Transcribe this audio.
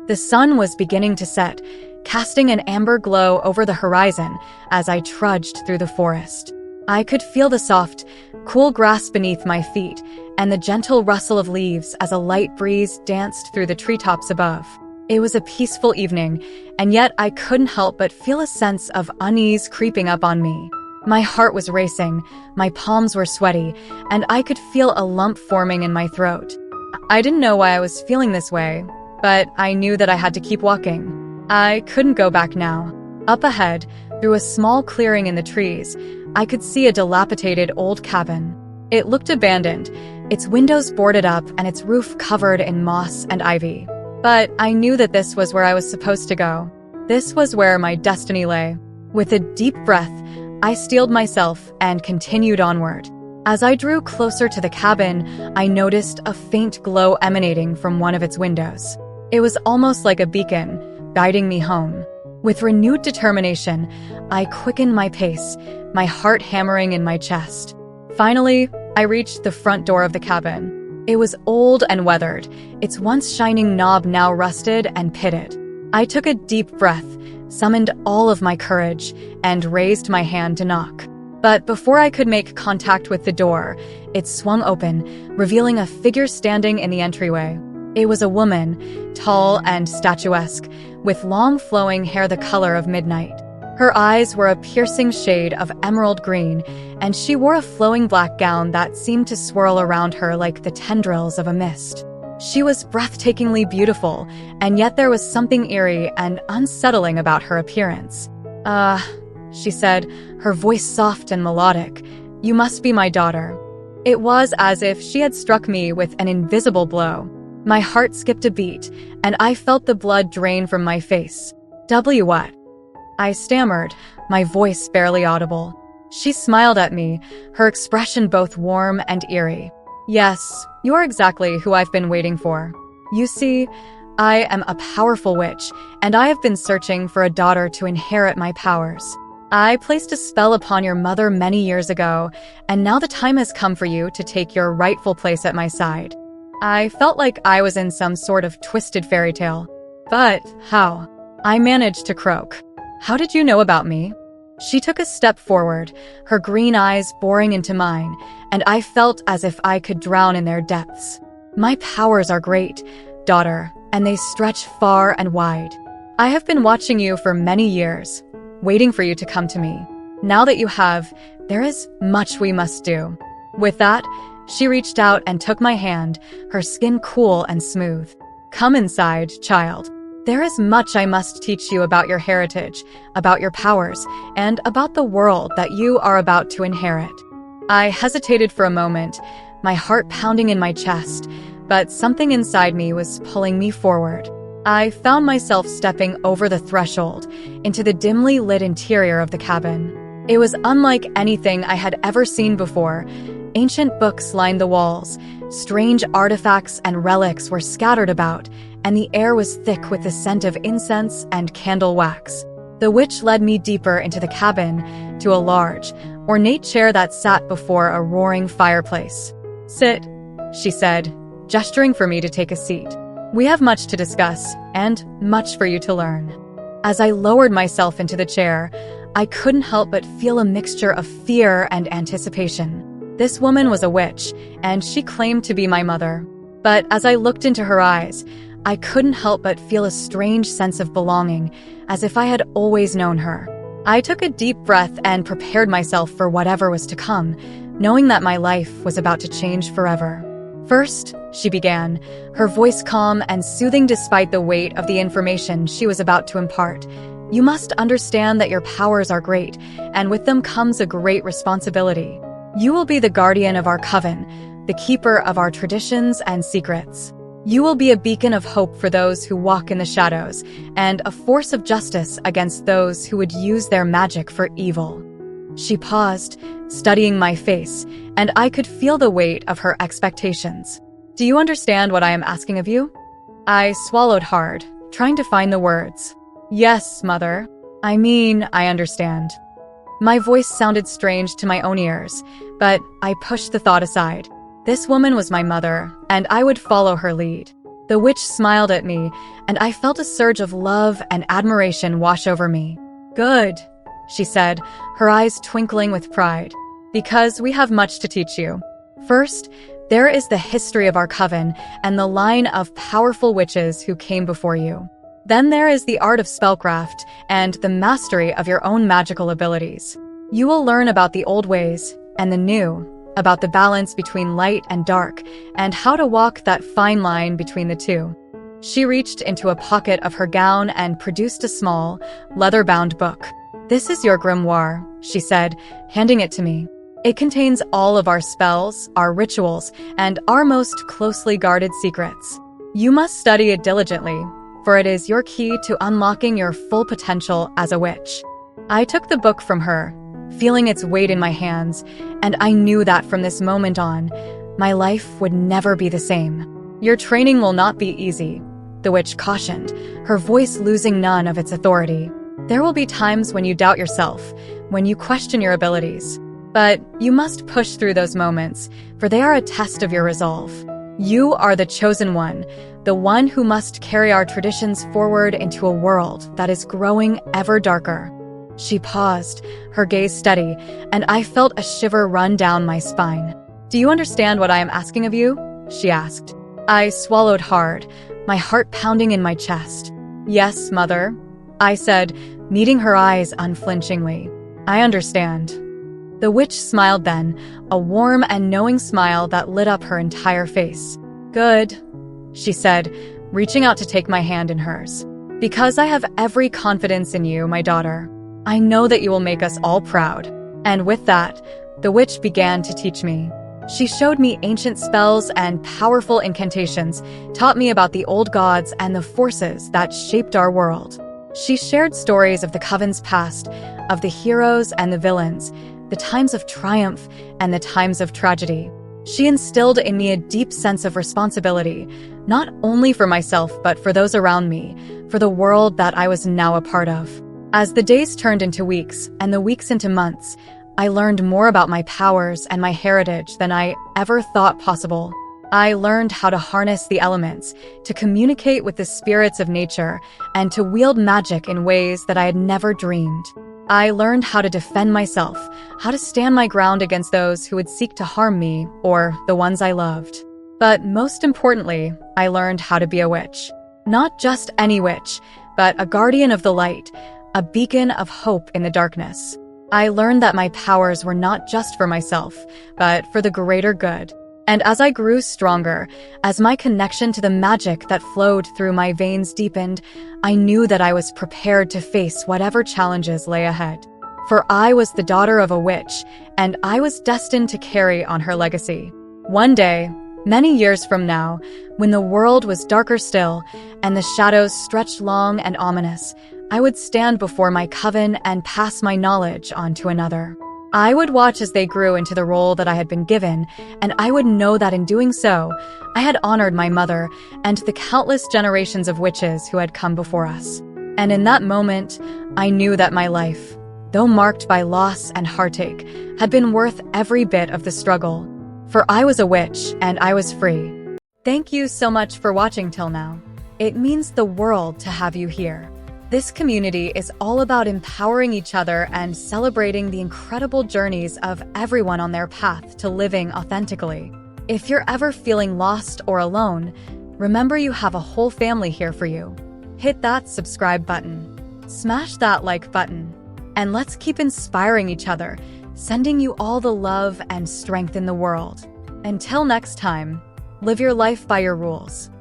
The sun was beginning to set, casting an amber glow over the horizon as I trudged through the forest. I could feel the soft, cool grass beneath my feet and the gentle rustle of leaves as a light breeze danced through the treetops above. It was a peaceful evening, and yet I couldn't help but feel a sense of unease creeping up on me. My heart was racing, my palms were sweaty, and I could feel a lump forming in my throat. I didn't know why I was feeling this way, but I knew that I had to keep walking. I couldn't go back now. Up ahead, through a small clearing in the trees, I could see a dilapidated old cabin. It looked abandoned, its windows boarded up and its roof covered in moss and ivy. But I knew that this was where I was supposed to go. This was where my destiny lay. With a deep breath, I steeled myself and continued onward. As I drew closer to the cabin, I noticed a faint glow emanating from one of its windows. It was almost like a beacon, guiding me home. With renewed determination, I quickened my pace, my heart hammering in my chest. Finally, I reached the front door of the cabin. It was old and weathered, its once shining knob now rusted and pitted. I took a deep breath, summoned all of my courage, and raised my hand to knock. But before I could make contact with the door, it swung open, revealing a figure standing in the entryway. It was a woman, tall and statuesque, with long flowing hair the color of midnight. Her eyes were a piercing shade of emerald green, and she wore a flowing black gown that seemed to swirl around her like the tendrils of a mist. She was breathtakingly beautiful, and yet there was something eerie and unsettling about her appearance. She said, her voice soft and melodic, "You must be my daughter." It was as if she had struck me with an invisible blow. My heart skipped a beat, and I felt the blood drain from my face. What? I stammered, my voice barely audible. She smiled at me, her expression both warm and eerie. "Yes, you're exactly who I've been waiting for. You see, I am a powerful witch, and I have been searching for a daughter to inherit my powers. I placed a spell upon your mother many years ago, and now the time has come for you to take your rightful place at my side." I felt like I was in some sort of twisted fairy tale. But how? I managed to croak. "How did you know about me?" She took a step forward, her green eyes boring into mine, and I felt as if I could drown in their depths. "My powers are great, daughter, and they stretch far and wide. I have been watching you for many years, waiting for you to come to me. Now that you have, there is much we must do." With that, she reached out and took my hand, her skin cool and smooth. "Come inside, child. There is much I must teach you about your heritage, about your powers, and about the world that you are about to inherit." I hesitated for a moment, my heart pounding in my chest, but something inside me was pulling me forward. I found myself stepping over the threshold, into the dimly lit interior of the cabin. It was unlike anything I had ever seen before. Ancient books lined the walls, strange artifacts and relics were scattered about, and the air was thick with the scent of incense and candle wax. The witch led me deeper into the cabin, to a large, ornate chair that sat before a roaring fireplace. "Sit," she said, gesturing for me to take a seat. "We have much to discuss, and much for you to learn." As I lowered myself into the chair, I couldn't help but feel a mixture of fear and anticipation. This woman was a witch, and she claimed to be my mother. But as I looked into her eyes, I couldn't help but feel a strange sense of belonging, as if I had always known her. I took a deep breath and prepared myself for whatever was to come, knowing that my life was about to change forever. "First," she began, her voice calm and soothing despite the weight of the information she was about to impart, "you must understand that your powers are great, and with them comes a great responsibility. You will be the guardian of our coven, the keeper of our traditions and secrets. You will be a beacon of hope for those who walk in the shadows, and a force of justice against those who would use their magic for evil." She paused, studying my face, and I could feel the weight of her expectations. "Do you understand what I am asking of you?" I swallowed hard, trying to find the words. "Yes, mother. I understand." My voice sounded strange to my own ears, but I pushed the thought aside. This woman was my mother, and I would follow her lead. The witch smiled at me, and I felt a surge of love and admiration wash over me. "Good," she said, her eyes twinkling with pride, "because we have much to teach you. First, there is the history of our coven and the line of powerful witches who came before you. Then there is the art of spellcraft and the mastery of your own magical abilities. You will learn about the old ways and the new, about the balance between light and dark, and how to walk that fine line between the two." She reached into a pocket of her gown and produced a small, leather-bound book. "This is your grimoire," she said, handing it to me. "It contains all of our spells, our rituals, and our most closely guarded secrets. You must study it diligently, for it is your key to unlocking your full potential as a witch." I took the book from her, feeling its weight in my hands, and I knew that from this moment on, my life would never be the same. "Your training will not be easy," the witch cautioned, her voice losing none of its authority. "There will be times when you doubt yourself, when you question your abilities. But you must push through those moments, for they are a test of your resolve. You are the chosen one, the one who must carry our traditions forward into a world that is growing ever darker." She paused, her gaze steady, and I felt a shiver run down my spine. "Do you understand what I am asking of you?" she asked. I swallowed hard, my heart pounding in my chest. "Yes, Mother," I said, meeting her eyes unflinchingly. "I understand." The witch smiled then, a warm and knowing smile that lit up her entire face. "Good," she said, reaching out to take my hand in hers. "Because I have every confidence in you, my daughter. I know that you will make us all proud." And with that, the witch began to teach me. She showed me ancient spells and powerful incantations, taught me about the old gods and the forces that shaped our world. She shared stories of the coven's past, of the heroes and the villains, the times of triumph and the times of tragedy. She instilled in me a deep sense of responsibility, not only for myself but for those around me, for the world that I was now a part of. As the days turned into weeks and the weeks into months, I learned more about my powers and my heritage than I ever thought possible. I learned how to harness the elements, to communicate with the spirits of nature, and to wield magic in ways that I had never dreamed. I learned how to defend myself, how to stand my ground against those who would seek to harm me or the ones I loved. But most importantly, I learned how to be a witch. Not just any witch, but a guardian of the light, a beacon of hope in the darkness. I learned that my powers were not just for myself, but for the greater good. And as I grew stronger, as my connection to the magic that flowed through my veins deepened, I knew that I was prepared to face whatever challenges lay ahead. For I was the daughter of a witch, and I was destined to carry on her legacy. One day, many years from now, when the world was darker still, and the shadows stretched long and ominous, I would stand before my coven and pass my knowledge on to another. I would watch as they grew into the role that I had been given, and I would know that in doing so, I had honored my mother and the countless generations of witches who had come before us. And in that moment, I knew that my life, though marked by loss and heartache, had been worth every bit of the struggle. For I was a witch, and I was free. Thank you so much for watching till now. It means the world to have you here. This community is all about empowering each other and celebrating the incredible journeys of everyone on their path to living authentically. If you're ever feeling lost or alone, remember you have a whole family here for you. Hit that subscribe button, smash that like button, and let's keep inspiring each other, sending you all the love and strength in the world. Until next time, live your life by your rules.